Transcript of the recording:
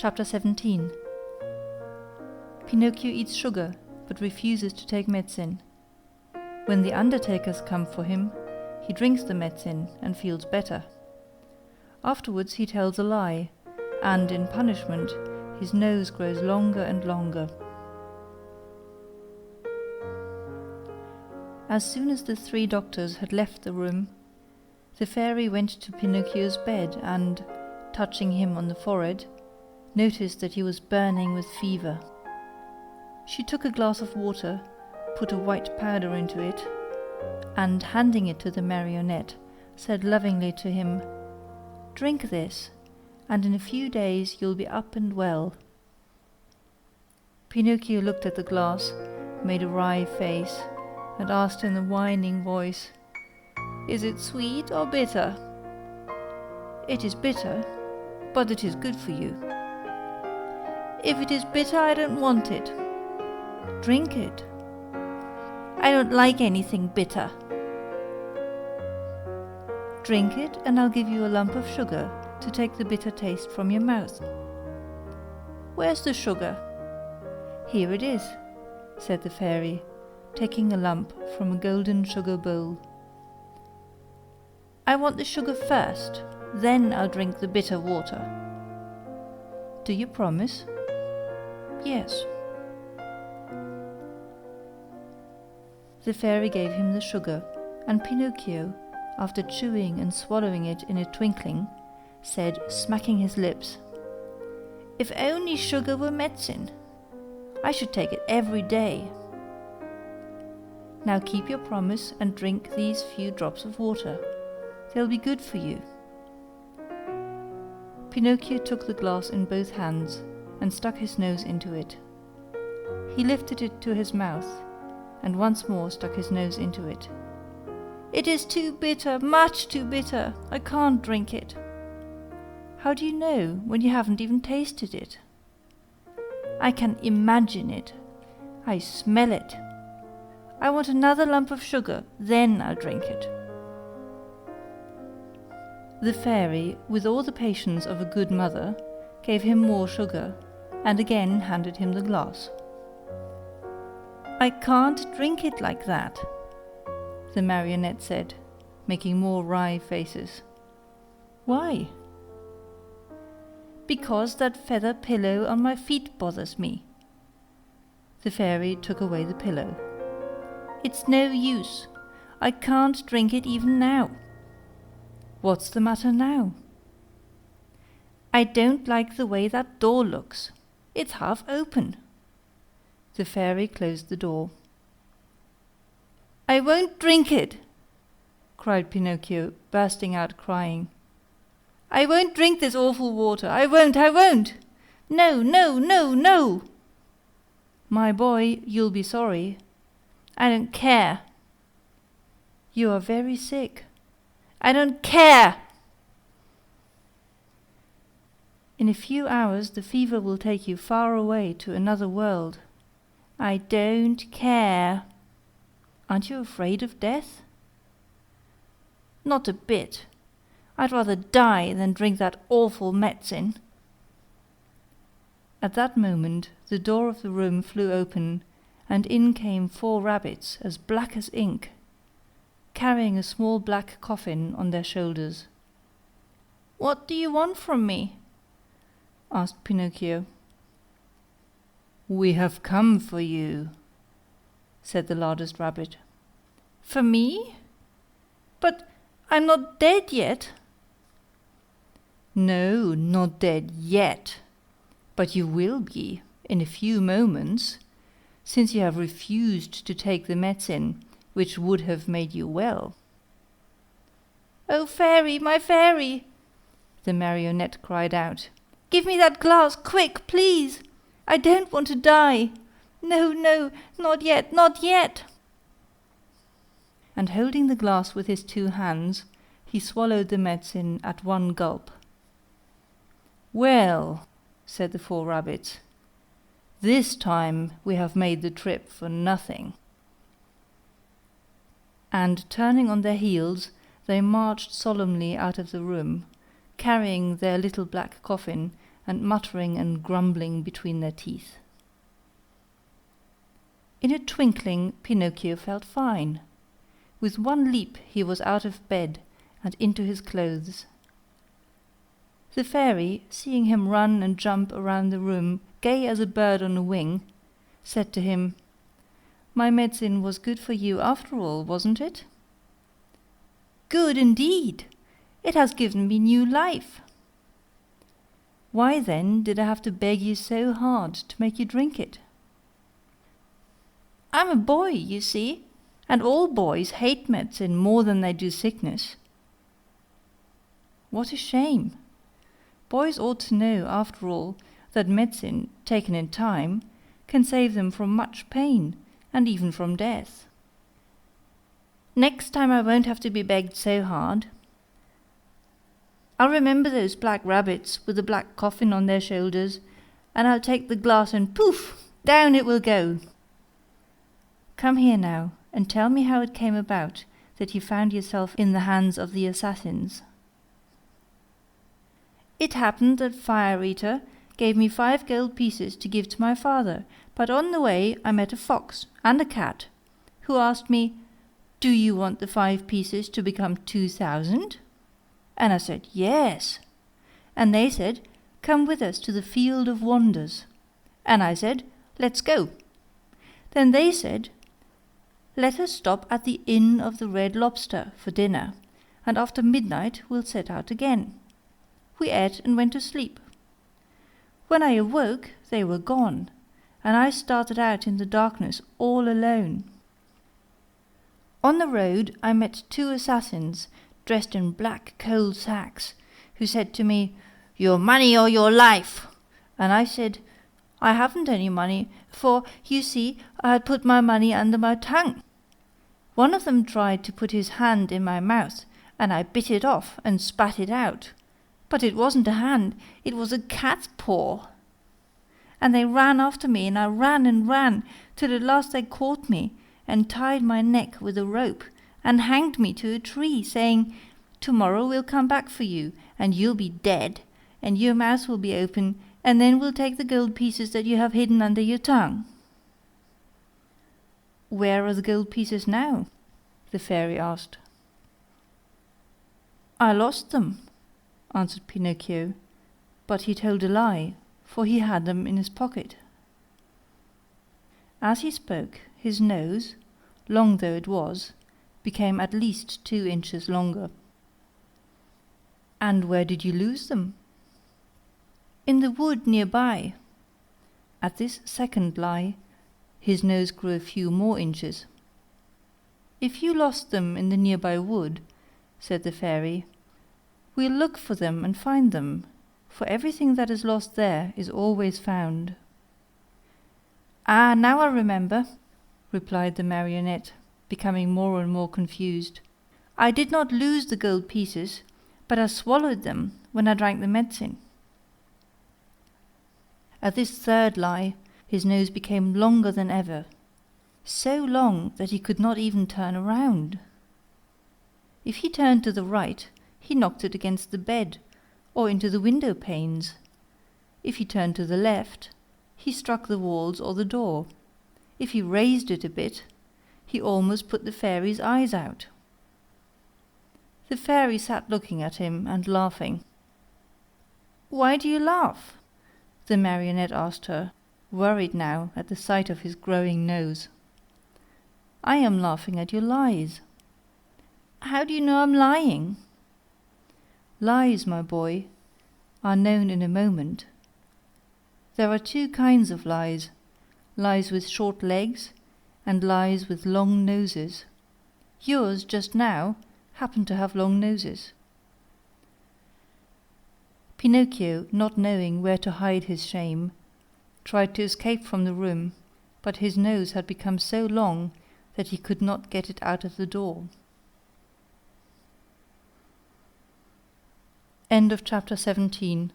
Chapter 17. Pinocchio eats sugar, but refuses to take medicine. When the undertakers come for him, he drinks the medicine and feels better. Afterwards he tells a lie, and in punishment his nose grows longer and longer. As soon as the three doctors had left the room, the fairy went to Pinocchio's bed and, touching him on the forehead, noticed that he was burning with fever. She took a glass of water, put a white powder into it, and handing it to the marionette, said lovingly to him, "Drink this, and in a few days you'll be up and well." Pinocchio looked at the glass, made a wry face, and asked in a whining voice, "Is it sweet or bitter?" "It is bitter, but it is good for you." "If it is bitter, I don't want it." "Drink it." "I don't like anything bitter." "Drink it, and I'll give you a lump of sugar to take the bitter taste from your mouth." "Where's the sugar?" "Here it is," said the fairy, taking a lump from a golden sugar bowl. "I want the sugar first, then I'll drink the bitter water." "Do you promise?" "Yes." The fairy gave him the sugar, and Pinocchio, after chewing and swallowing it in a twinkling, said, smacking his lips, "If only sugar were medicine! I should take it every day." "Now keep your promise and drink these few drops of water. They'll be good for you." Pinocchio took the glass in both hands and stuck his nose into it. He lifted it to his mouth and once more stuck his nose into it. "It is too bitter, much too bitter. I can't drink it." "How do you know when you haven't even tasted it?" "I can imagine it. I smell it. I want another lump of sugar, then I'll drink it." The fairy, with all the patience of a good mother, gave him more sugar, and again handed him the glass. "I can't drink it like that," the marionette said, making more wry faces. "Why?" "Because that feather pillow on my feet bothers me." The fairy took away the pillow. "It's no use. I can't drink it even now." "What's the matter now?" "I don't like the way that door looks. It's half open." The fairy closed the door. "I won't drink it!" cried Pinocchio, bursting out crying. "I won't drink this awful water. I won't! I won't! No, no, no, no!" "My boy, you'll be sorry." "I don't care." "You are very sick." "I don't care." "In a few hours the fever will take you far away to another world." "I don't care." "Aren't you afraid of death?" "Not a bit. I'd rather die than drink that awful medicine." At that moment the door of the room flew open, and in came 4 rabbits as black as ink, carrying a small black coffin on their shoulders. "What do you want from me?" asked Pinocchio. "We have come for you," said the largest rabbit. "For me? But I'm not dead yet." "No, not dead yet, but you will be in a few moments, since you have refused to take the medicine which would have made you well." "Oh, fairy, my fairy!" the marionette cried out. "Give me that glass, quick, please! I don't want to die. No, no, not yet, not yet!" And holding the glass with his 2 hands, he swallowed the medicine at one gulp. "Well," said the 4 rabbits, "this time we have made the trip for nothing." And turning on their heels, they marched solemnly out of the room, carrying their little black coffin and muttering and grumbling between their teeth. In a twinkling Pinocchio felt fine. With one leap he was out of bed and into his clothes. The fairy, seeing him run and jump around the room, gay as a bird on a wing, said to him, "My medicine was good for you after all, wasn't it?" "Good indeed! It has given me new life." "Why then did I have to beg you so hard to make you drink it?" "I'm a boy, you see, and all boys hate medicine more than they do sickness." "What a shame! Boys ought to know, after all, that medicine, taken in time, can save them from much pain, and even from death." "Next time I won't have to be begged so hard. I'll remember those black rabbits with the black coffin on their shoulders, and I'll take the glass and poof! Down it will go. Come here now, and tell me how it came about that you found yourself in the hands of the assassins." "It happened that Fire Eater gave me 5 gold pieces to give to my father, but on the way I met a fox and a cat, who asked me, 'Do you want the 5 pieces to become 2,000?' And I said, 'Yes.' And they said, 'Come with us to the Field of Wonders.' And I said, 'Let's go.' Then they said, 'Let us stop at the Inn of the Red Lobster for dinner, and after midnight we'll set out again.' We ate and went to sleep. When I awoke, they were gone, and I started out in the darkness all alone. On the road I met 2 assassins dressed in black coal sacks, who said to me, 'Your money or your life!' And I said, 'I haven't any money, for, you see, I had put my money under my tongue.' One of them tried to put his hand in my mouth, and I bit it off and spat it out. But it wasn't a hand, it was a cat's paw. And they ran after me, and I ran and ran, till at last they caught me, and tied my neck with a rope, and hanged me to a tree, saying, 'Tomorrow we'll come back for you, and you'll be dead, and your mouth will be open, and then we'll take the gold pieces that you have hidden under your tongue.'" "Where are the gold pieces now?" the fairy asked. "I lost them," answered Pinocchio, but he told a lie, for he had them in his pocket. As he spoke, his nose, long though it was, became at least 2 inches longer. "And where did you lose them?" "In the wood near by." At this second lie, his nose grew a few more inches. "If you lost them in the nearby wood," said the fairy, "we'll look for them and find them, for everything that is lost there is always found." "Ah, now I remember," replied the marionette, becoming more and more confused. "I did not lose the gold pieces, but I swallowed them when I drank the medicine." At this third lie, his nose became longer than ever, so long that he could not even turn around. If he turned to the right, he knocked it against the bed, or into the window panes. If he turned to the left, he struck the walls or the door. If he raised it a bit, he almost put the fairy's eyes out. The fairy sat looking at him and laughing. "Why do you laugh?" the marionette asked her, worried now at the sight of his growing nose. "I am laughing at your lies." "How do you know I'm lying?" "Lies, my boy, are known in a moment. There are 2 kinds of lies, lies with short legs and lies with long noses. Yours, just now, happen to have long noses." Pinocchio, not knowing where to hide his shame, tried to escape from the room, but his nose had become so long that he could not get it out of the door. End of chapter 17.